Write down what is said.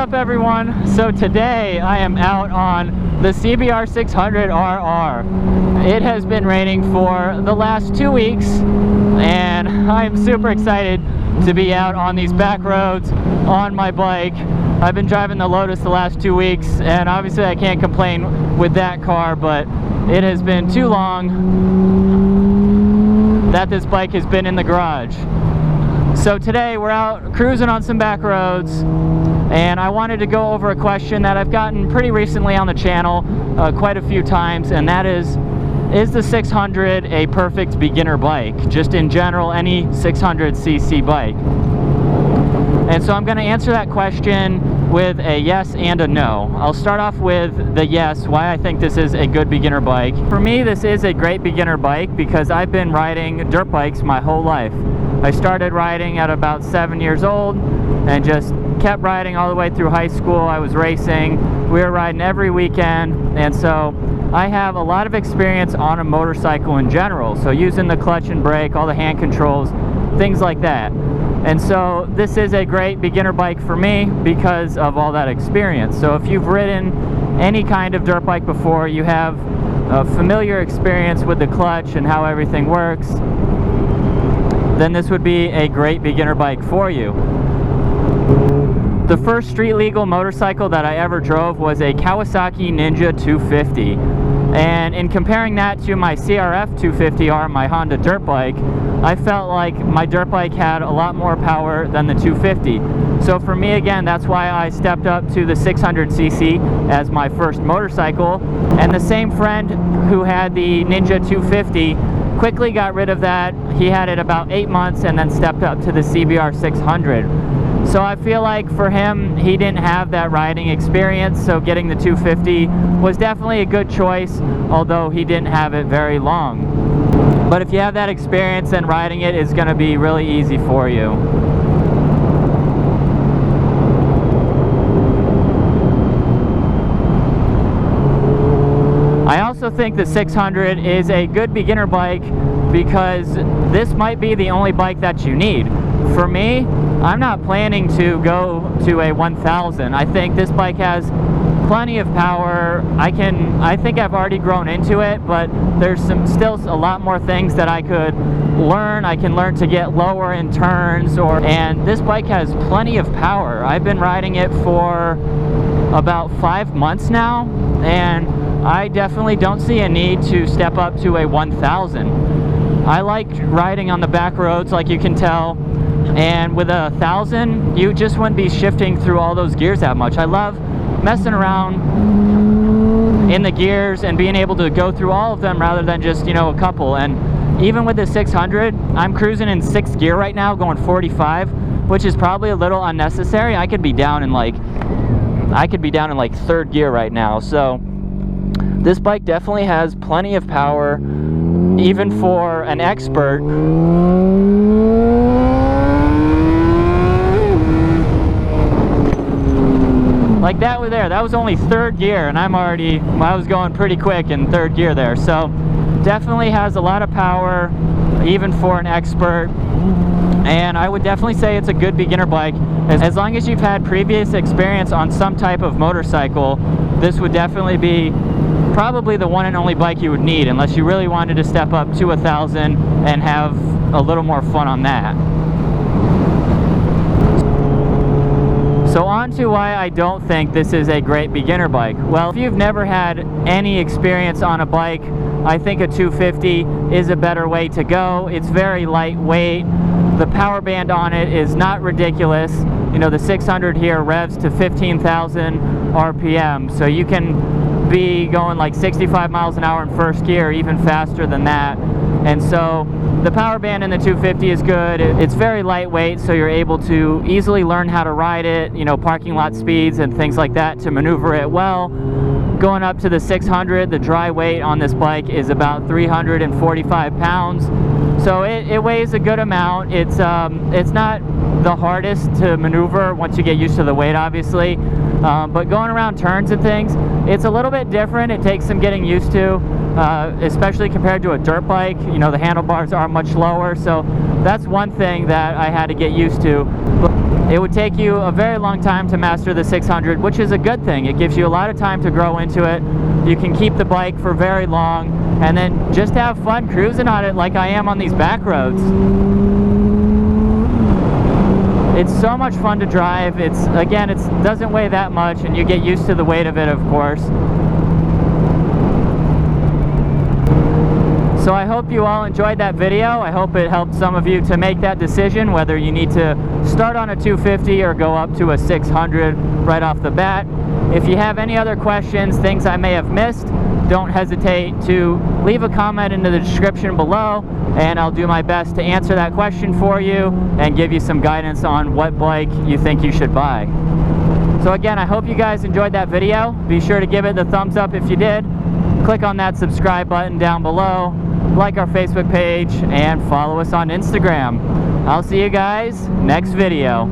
up, everyone? So today I am out on the CBR 600rr. It has been raining for the last 2 weeks and I'm super excited to be out on these back roads on my bike. I've been driving the Lotus the last 2 weeks and obviously I can't complain with that car, but it has been too long that this bike has been in the garage. So today we're out cruising on some back roads and I wanted to go over a question that I've gotten pretty recently on the channel quite a few times, and that is the 600 a perfect beginner bike? Just in general, any 600cc bike. And so I'm going to answer that question with a yes and a no. I'll start off with the yes, why I think this is a good beginner bike. For me, this is a great beginner bike because I've been riding dirt bikes my whole life. I started riding at about 7 years old and just kept riding all the way through high school. I was racing. We were riding every weekend, and so I have a lot of experience on a motorcycle in general. So using the clutch and brake, all the hand controls, things like that. And so this is a great beginner bike for me because of all that experience. So if you've ridden any kind of dirt bike before, you have a familiar experience with the clutch and how everything works, then this would be a great beginner bike for you. The first street legal motorcycle that I ever drove was a Kawasaki Ninja 250. And in comparing that to my CRF 250R, my Honda dirt bike, I felt like my dirt bike had a lot more power than the 250. So for me, again, that's why I stepped up to the 600cc as my first motorcycle. And the same friend who had the Ninja 250 quickly got rid of that. He had it about 8 months and then stepped up to the CBR 600. So I feel like for him, he didn't have that riding experience, so getting the 250 was definitely a good choice, although he didn't have it very long. But if you have that experience, then riding it is going to be really easy for you. I also think the 600 is a good beginner bike because this might be the only bike that you need. For me, I'm not planning to go to a 1000. I think this bike has plenty of power. I think I've already grown into it, but there's still a lot more things that I could learn. I can learn to get lower in turns, and this bike has plenty of power. I've been riding it for about 5 months now, and I definitely don't see a need to step up to a 1000. I like riding on the back roads, like you can tell, and with a 1000 you just wouldn't be shifting through all those gears that much. I love messing around in the gears and being able to go through all of them rather than just, you know, a couple. And even with the 600, I'm cruising in 6th gear right now, going 45, which is probably a little unnecessary. I could be down in like 3rd gear right now. So this bike definitely has plenty of power, even for an expert. Like that was there, that was only 3rd gear, and I was going pretty quick in 3rd gear there. So definitely has a lot of power, even for an expert. And I would definitely say it's a good beginner bike. As long as you've had previous experience on some type of motorcycle, this would definitely be probably the one and only bike you would need, unless you really wanted to step up to 1000 and have a little more fun on that. So on to why I don't think this is a great beginner bike. Well, if you've never had any experience on a bike, I think a 250 is a better way to go. It's very lightweight. The power band on it is not ridiculous. You know, the 600 here revs to 15,000 RPM, so you can be going like 65 miles an hour in 1st gear, even faster than that. And so the power band in the 250 is good. It's very lightweight, so you're able to easily learn how to ride it, you know, parking lot speeds and things like that, to maneuver it well. Going up to the 600, the dry weight on this bike is about 345 pounds. So it weighs a good amount. It's not the hardest to maneuver once you get used to the weight, obviously, but going around turns and things, it's a little bit different. It takes some getting used to, especially compared to a dirt bike. You know, the handlebars are much lower, so that's one thing that I had to get used to. But it would take you a very long time to master the 600, which is a good thing. It gives you a lot of time to grow into it. You can keep the bike for very long and then just have fun cruising on it like I am on these back roads. It's so much fun to drive. It doesn't weigh that much, and you get used to the weight of it, of course. So I hope you all enjoyed that video. I hope it helped some of you to make that decision, whether you need to start on a 250 or go up to a 600 right off the bat. If you have any other questions, things I may have missed, don't hesitate to leave a comment in the description below, and I'll do my best to answer that question for you and give you some guidance on what bike you think you should buy. So again, I hope you guys enjoyed that video. Be sure to give it the thumbs up if you did. Click on that subscribe button down below, like our Facebook page, and follow us on Instagram. I'll see you guys next video.